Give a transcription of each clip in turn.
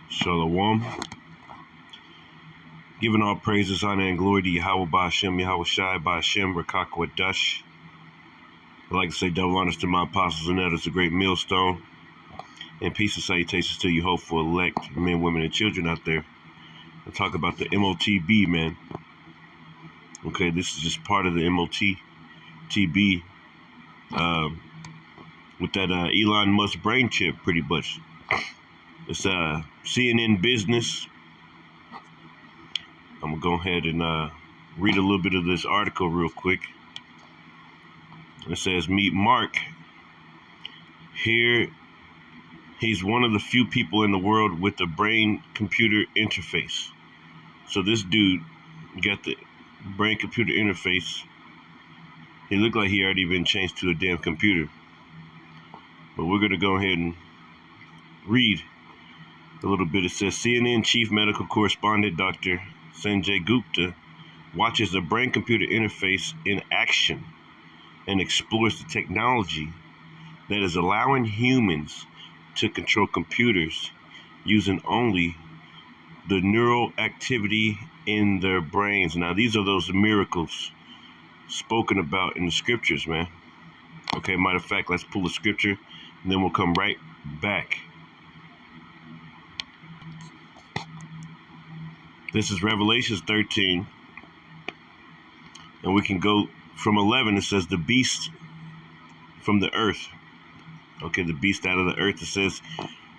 Shalom. Giving all praises, honor, and glory to Yahweh Ba'Shem, Yahweh Shai Ba'Shem, Rakakwa Dash. I'd like to say double honors to my apostles and elders, the great millstone, and peace and salutations to you hopeful elect men, women, and children out there. I'll talk about the MOTB, man. Okay, this is just part of the MOTB with that Elon Musk brain chip, pretty much. It's CNN Business. I'm going to go ahead and read a little bit of this article real quick. It says, meet Mark. Here, he's one of the few people in the world with a brain-computer interface. So this dude got the brain-computer interface. He looked like he already been changed to a damn computer. But we're going to go ahead and read a little bit. It says, CNN chief medical correspondent Dr. Sanjay Gupta watches the brain-computer interface in action and explores the technology that is allowing humans to control computers using only the neural activity in their brains. Now, these are those miracles spoken about in the scriptures, man. Okay, matter of fact, let's pull a scripture, and then we'll come right back. This is Revelation 13, and we can go from 11. It says, the beast from the earth. Okay, the beast out of the earth. It says,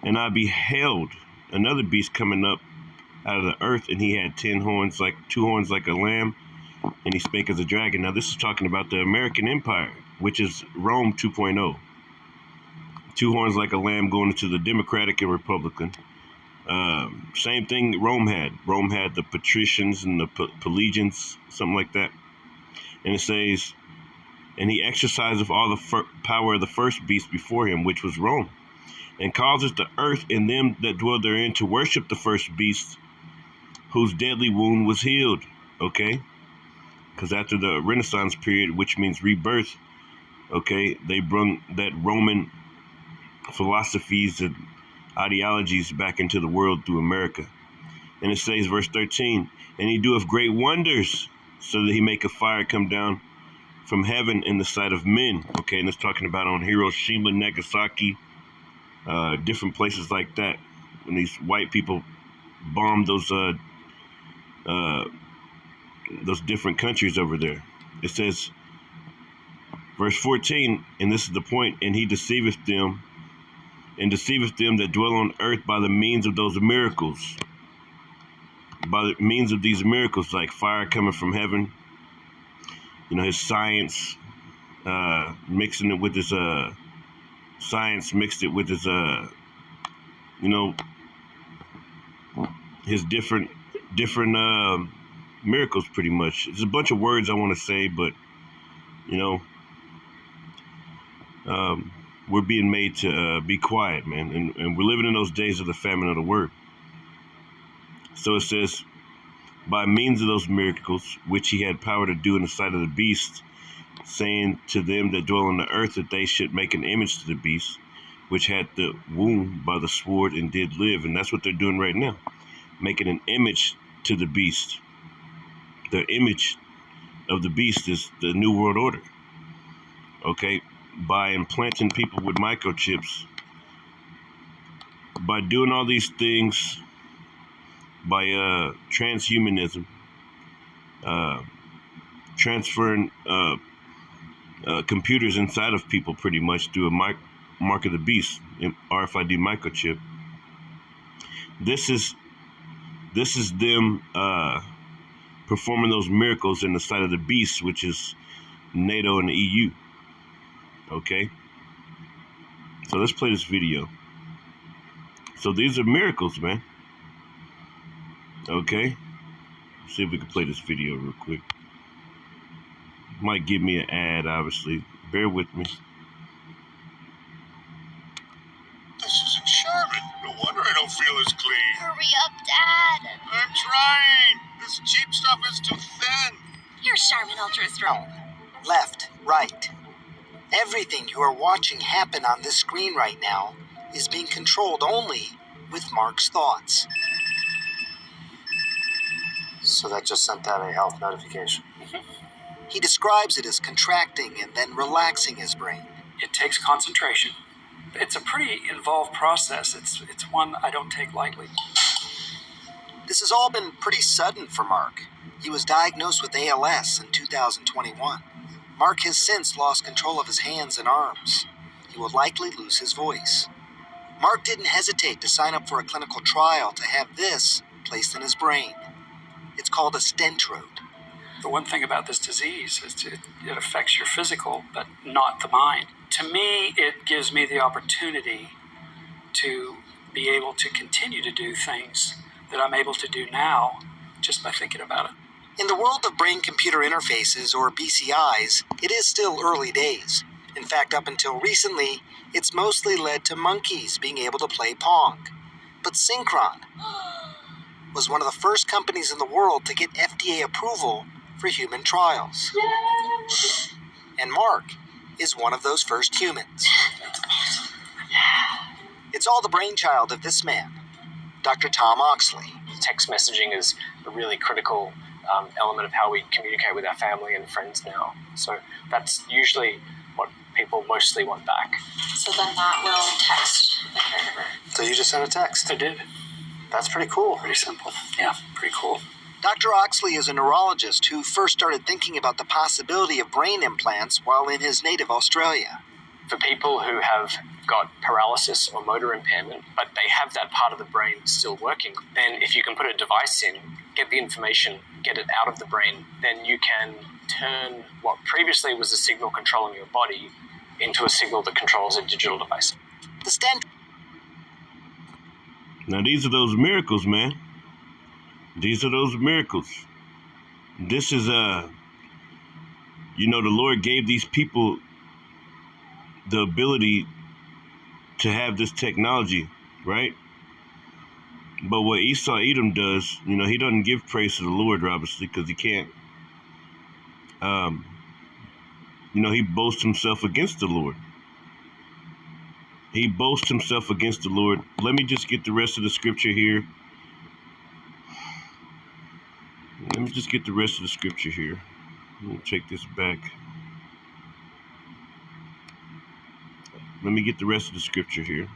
and I beheld another beast coming up out of the earth, and he had 10 horns, like 2 horns like a lamb, and he spake as a dragon. Now, this is talking about the American Empire, which is Rome 2.0. 2 horns like a lamb going into the Democratic and Republican. Same thing Rome had. Rome had the patricians and the Pelagians, something like that. And it says, and he exerciseth all the power of the first beast before him, which was Rome, and causes the earth and them that dwell therein to worship the first beast, whose deadly wound was healed. Okay? Because after the Renaissance period, which means rebirth, okay, they brought that Roman philosophies and ideologies back into the world through America. And it says, verse 13, and he doeth great wonders, so that he maketh fire come down from heaven in the sight of men. Okay, and it's talking about on Hiroshima, Nagasaki, different places like that, when these white people bombed those different countries over there. It says, verse 14, and this is the point, and he deceiveth them, and deceiveth them that dwell on earth by the means of those miracles. By the means of these miracles, like fire coming from heaven, you know, his science, mixing it with his science, mixed it with his, you know, his different miracles, pretty much. It's a bunch of words I want to say, but, you know, we're being made to be quiet, man. And we're living in those days of the famine of the word. So it says, by means of those miracles, which he had power to do in the sight of the beast, saying to them that dwell on the earth that they should make an image to the beast, which had the wound by the sword and did live. And that's what they're doing right now, making an image to the beast. The image of the beast is the New World Order. Okay? By implanting people with microchips, by doing all these things, by transhumanism, transferring computers inside of people, pretty much through a mark of the beast, RFID microchip. This is them performing those miracles in the sight of the beast, which is NATO and the EU. Okay, so let's play this video. So these are miracles, man. Okay, let's see if we can play this video real quick. Might give me an ad, obviously. Bear with me. This isn't Sherman. No wonder I don't feel as clean. Hurry up, Dad. I'm trying. This cheap stuff is too thin. Here's Charmin Ultra Strong. Left, right. Everything you are watching happen on this screen right now is being controlled only with Mark's thoughts. So that just sent out a health notification. He describes it as contracting and then relaxing his brain. It takes concentration. It's a pretty involved process. It's one I don't take lightly. This has all been pretty sudden for Mark. He was diagnosed with ALS in 2021. Mark has since lost control of his hands and arms. He will likely lose his voice. Mark didn't hesitate to sign up for a clinical trial to have this placed in his brain. It's called a stentrode. The one thing about this disease is it affects your physical, but not the mind. To me, it gives me the opportunity to be able to continue to do things that I'm able to do now just by thinking about it. In the world of brain-computer interfaces, or BCIs, it is still early days. In fact, up until recently, it's mostly led to monkeys being able to play Pong. But Synchron was one of the first companies in the world to get FDA approval for human trials. And Mark is one of those first humans. It's all the brainchild of this man, Dr. Tom Oxley. Text messaging is a really critical element of how we communicate with our family and friends now. So that's usually what people mostly want back. So then that will text the caregiver. So you just sent a text. I did. That's pretty cool. Pretty simple. Yeah, pretty cool. Dr. Oxley is a neurologist who first started thinking about the possibility of brain implants while in his native Australia. For people who have got paralysis or motor impairment, but they have that part of the brain still working, then if you can put a device in, get the information, get it out of the brain, then you can turn what previously was a signal controlling your body into a signal that controls a digital device. The stent. Now these are those miracles, man. These are those miracles. This is the Lord gave these people the ability to have this technology, right? But what Esau Edom does, he doesn't give praise to the Lord, obviously, because he can't. He boasts himself against the Lord. He boasts himself against the Lord. Let me just get the rest of the scripture here. Let me take this back. Let me get the rest of the scripture here.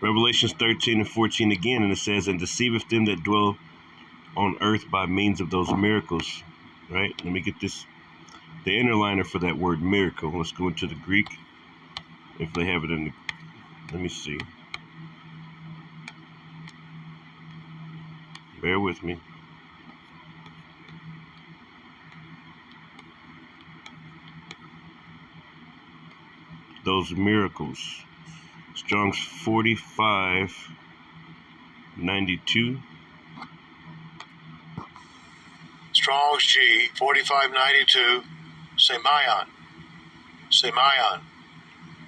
Revelations 13 and 14 again, and it says, "And deceiveth them that dwell on earth by means of those miracles." Right? Let me get this, the interliner for that word miracle. Let's go into the Greek. If they have it in the, let me see. Bear with me. Those miracles. Strong's 4592. Strong's G 4592. Semayon.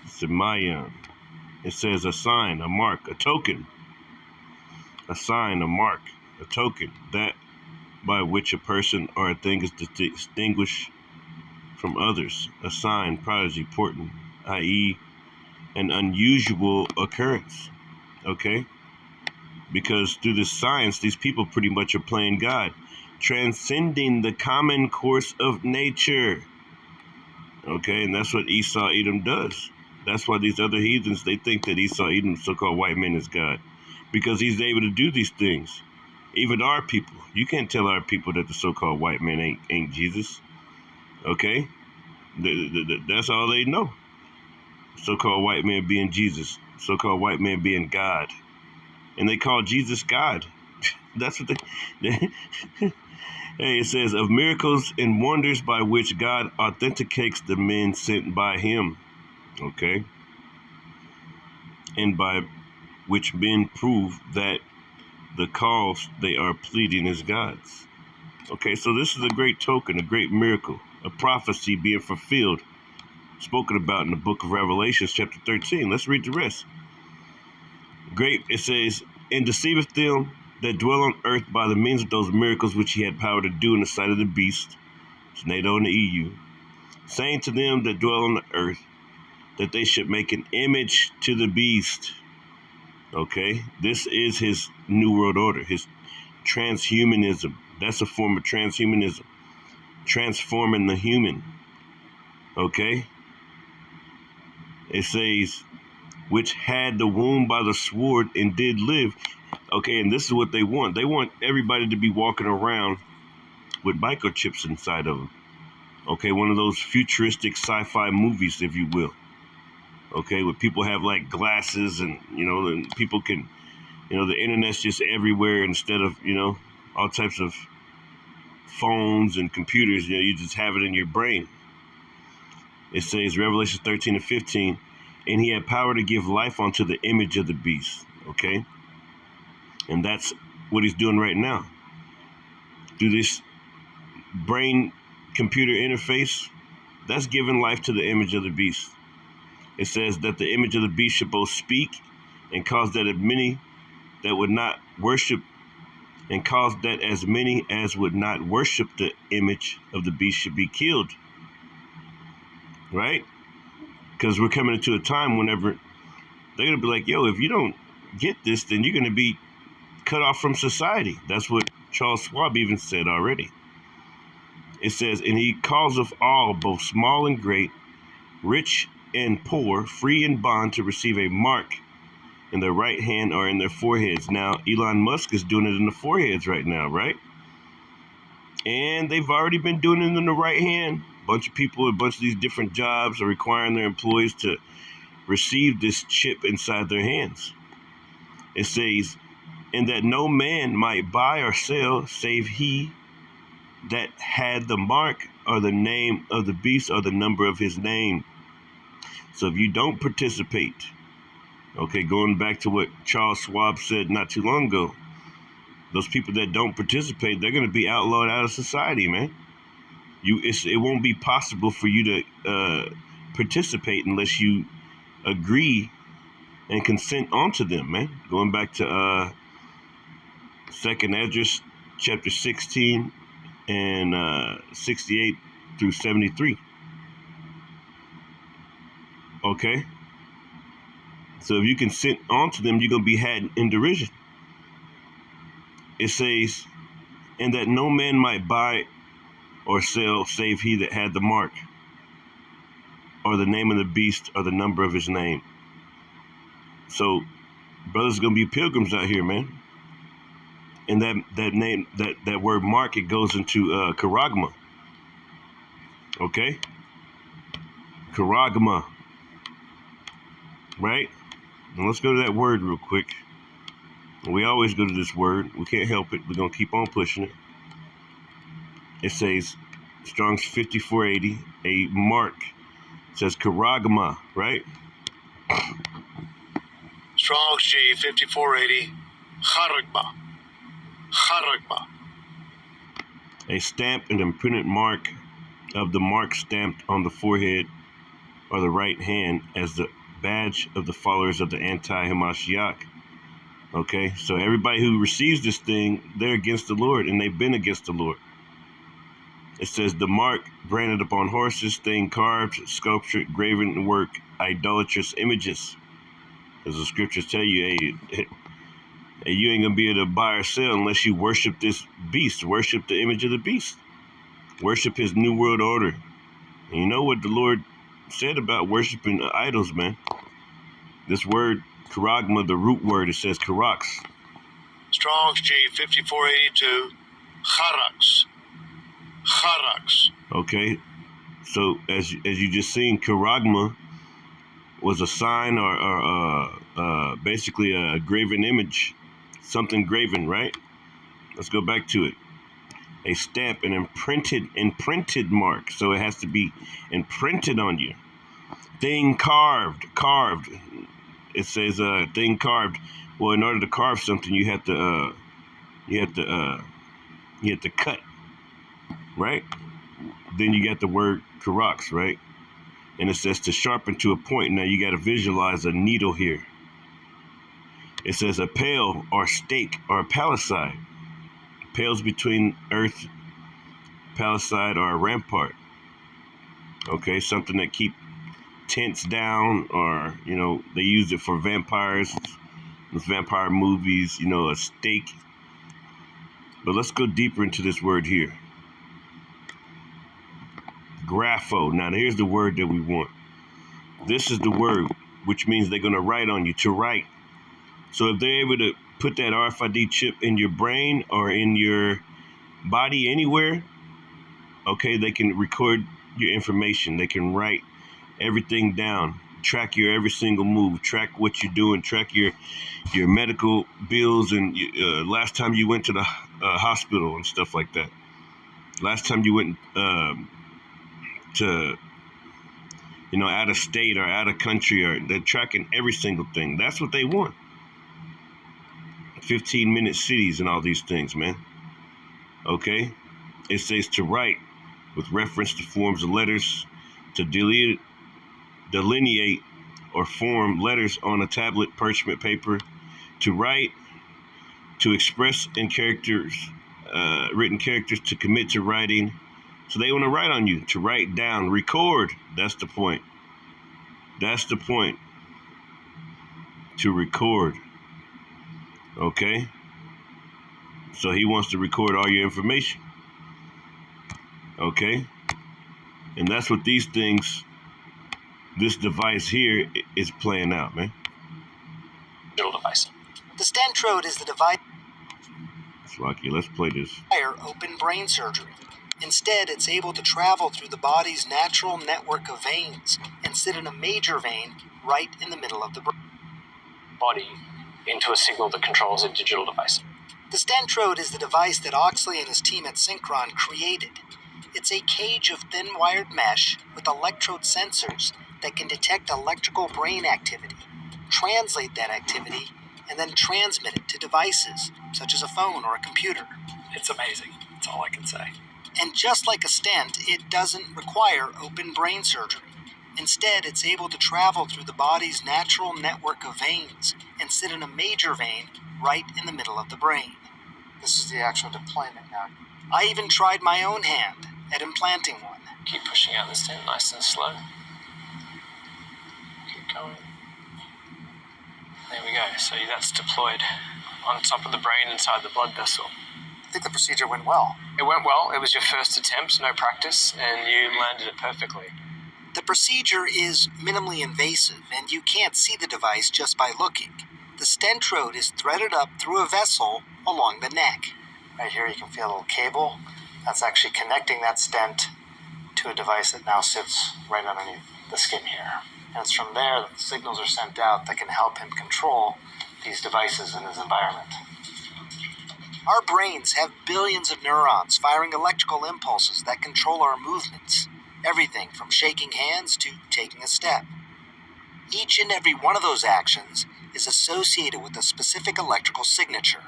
Semayon. It says a sign, a mark, a token. A sign, a mark, a token, that by which a person or a thing is distinguished from others. A sign, prodigy, portent, i.e. an unusual occurrence. Okay? Because through this science, these people pretty much are playing God, transcending the common course of nature. Okay? And that's what Esau Edom does. That's why these other heathens, they think that Esau Edom, so-called white man, is God. Because he's able to do these things. Even our people. You can't tell our people that the so-called white man ain't Jesus. Okay? That's all they know. So-called white man being Jesus. So-called white man being God. And they call Jesus God. That's what they Hey, it says, of miracles and wonders by which God authenticates the men sent by him. Okay? And by which men prove that the cause they are pleading is God's. Okay, so this is a great token, a great miracle, a prophecy being fulfilled, spoken about in the book of Revelation, chapter 13. Let's read the rest. Great, it says, and deceiveth them that dwell on earth by the means of those miracles which he had power to do in the sight of the beast, it's NATO and the EU, saying to them that dwell on the earth, that they should make an image to the beast. Okay, this is his new world order, his transhumanism. That's a form of transhumanism, transforming the human. Okay, it says, which had the womb by the sword and did live. Okay, and this is what they want. They want everybody to be walking around with microchips inside of them. Okay, one of those futuristic sci-fi movies, if you will. Okay, where people have like glasses and, and people can, the internet's just everywhere instead of, all types of phones and computers. You just have it in your brain. It says, Revelation 13 and 15, and he had power to give life unto the image of the beast. Okay, and that's what he's doing right now. Through this brain computer interface, that's giving life to the image of the beast. It says that the image of the beast should both speak and cause that as many that would not worship, and cause that as many as would not worship the image of the beast should be killed. Right? Because we're coming into a time whenever they're going to be like, yo, if you don't get this, then you're going to be cut off from society. That's what Charles Schwab even said already. It says, and he calls of all, both small and great, rich and poor, free and bond, to receive a mark in their right hand or in their foreheads. Now, Elon Musk is doing it in the foreheads right now, right? And they've already been doing it in the right hand. A bunch of people, a bunch of these different jobs are requiring their employees to receive this chip inside their hands. It says, and that no man might buy or sell save he that had the mark or the name of the beast or the number of his name. So if you don't participate, okay, going back to what Charles Schwab said not too long ago, those people that don't participate, they're going to be outlawed out of society, man. It won't be possible for you to participate unless you agree and consent onto them, man. Going back to 2nd Esdras chapter 16 and 68 through 73. Okay? So if you consent onto them, you're going to be had in derision. It says, and that no man might buy or sell save he that had the mark or the name of the beast or the number of his name. So brothers are going to be pilgrims out here, man. And that name, that word mark, it goes into charagma. Okay? Charagma. Right? Now let's go to that word real quick. We always go to this word. We can't help it. We're going to keep on pushing it. It says, Strong's 5480, a mark. It says charagma, right? Strong's G 5480, charagma. Charagma. A stamp and imprinted mark of the mark stamped on the forehead or the right hand as the badge of the followers of the anti-Hamashiach. Okay, so everybody who receives this thing, they're against the Lord, and they've been against the Lord. It says the mark branded upon horses, thing carved, sculptured, graven work, idolatrous images. As the scriptures tell you, hey, you ain't gonna be able to buy or sell unless you worship this beast, worship the image of the beast, worship his new world order. And you know what the Lord said about worshiping idols, man? This word, charagma, the root word, it says charax. Strong's G 5482, charax. Charax. Okay, so as you just seen, charagma was a sign or basically a graven image, something graven, right? Let's go back to it. A stamp, an imprinted mark, so it has to be imprinted on you. Thing carved. It says thing carved. Well, in order to carve something, you have to cut, right? Then you got the word charax, right? And it says to sharpen to a point. Now you got to visualize a needle here. It says a pale or stake or a palisade. Pales between earth, palisade, or a rampart. Okay, something that keep tents down, or they use it for vampires with vampire movies, a stake. But let's go deeper into this word here. Grapho. Now here's the word that we want. This is the word which means they're going to write on you, to write. So if they're able to put that RFID chip in your brain or in your body anywhere, okay, they can record your information. They can write everything down, track your every single move, track what you're doing, track your medical bills, and last time you went to the hospital and stuff like that. Last time you went to out of state or out of country, or they're tracking every single thing. That's what they want. 15-minute cities and all these things, man. Okay? It says to write with reference to forms of letters, to delineate or form letters on a tablet, parchment paper, to write, to express in characters, written characters, to commit to writing. So they want to write on you, to write down, record. That's the point. That's the point. To record. Okay? So he wants to record all your information. Okay? And that's what this device here is playing out, man. Digital device. The Stentrode is the device It's lucky. Let's play this. open brain surgery. Instead, it's able to travel through the body's natural network of veins and sit in a major vein right in the middle of the brain. Body into a signal that controls a digital device. The Stentrode is the device that Oxley and his team at Synchron created. It's a cage of thin-wired mesh with electrode sensors that can detect electrical brain activity, translate that activity, and then transmit it to devices, such as a phone or a computer. It's amazing. That's all I can say. And just like a stent, it doesn't require open brain surgery. Instead, it's able to travel through the body's natural network of veins and sit in a major vein right in the middle of the brain. This is the actual deployment now. I even tried my own hand at implanting one. Keep pushing out the stent nice and slow. Keep going. There we go. So that's deployed on top of the brain inside the blood vessel. I think the procedure went well. It went well. It was your first attempt, no practice, and you landed it perfectly. The procedure is minimally invasive, and you can't see the device just by looking. The Stentrode is threaded up through a vessel along the neck. Right here you can feel a little cable. That's actually connecting that stent to a device that now sits right underneath the skin here. And it's from there that the signals are sent out that can help him control these devices in his environment. Our brains have billions of neurons firing electrical impulses that control our movements. Everything from shaking hands to taking a step. Each and every one of those actions is associated with a specific electrical signature.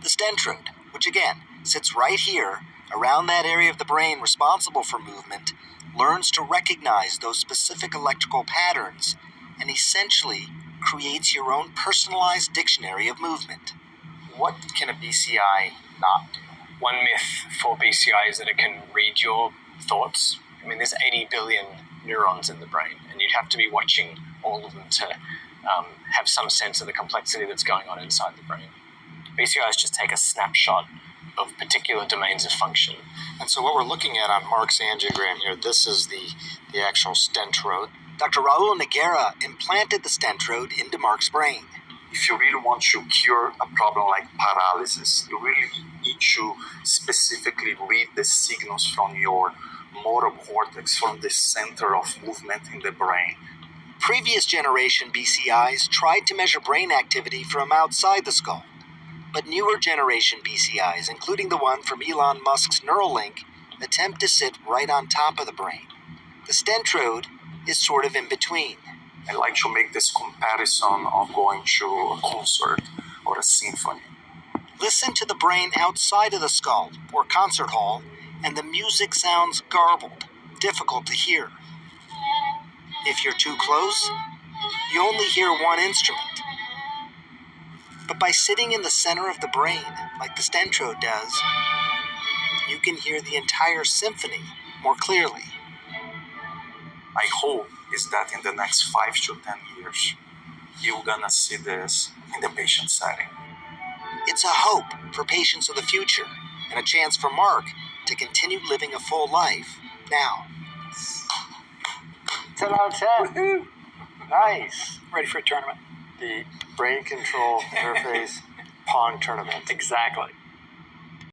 The Stentrode, which again sits right here around that area of the brain responsible for movement, learns to recognize those specific electrical patterns and essentially creates your own personalized dictionary of movement. What can a BCI not do? One myth for BCI is that it can read your thoughts. I mean, there's 80 billion neurons in the brain, and you'd have to be watching all of them to have some sense of the complexity that's going on inside the brain. BCIs just take a snapshot of particular domains of function. And so what we're looking at on Mark's angiogram here, this is the actual Stentrode. Dr. Raul Noguera implanted the Stentrode into Mark's brain. If you really want to cure a problem like paralysis, you really need to specifically read the signals from your motor cortex, from the center of movement in the brain. Previous generation BCIs tried to measure brain activity from outside the skull, but newer generation BCIs, including the one from Elon Musk's Neuralink, attempt to sit right on top of the brain. The Stentrode is sort of in between. I like to make this comparison of going to a concert or a symphony. Listen to the brain outside of the skull or concert hall, and the music sounds garbled, difficult to hear. If you're too close, you only hear one instrument. But by sitting in the center of the brain, like the Stentrode does, you can hear the entire symphony more clearly. I hope is that in the next 5 to 10 years, you're gonna see this in the patient setting. It's a hope for patients of the future and a chance for Mark to continue living a full life now. 10 out of 10. Nice. Ready for a tournament. The brain control interface Pong tournament. Exactly.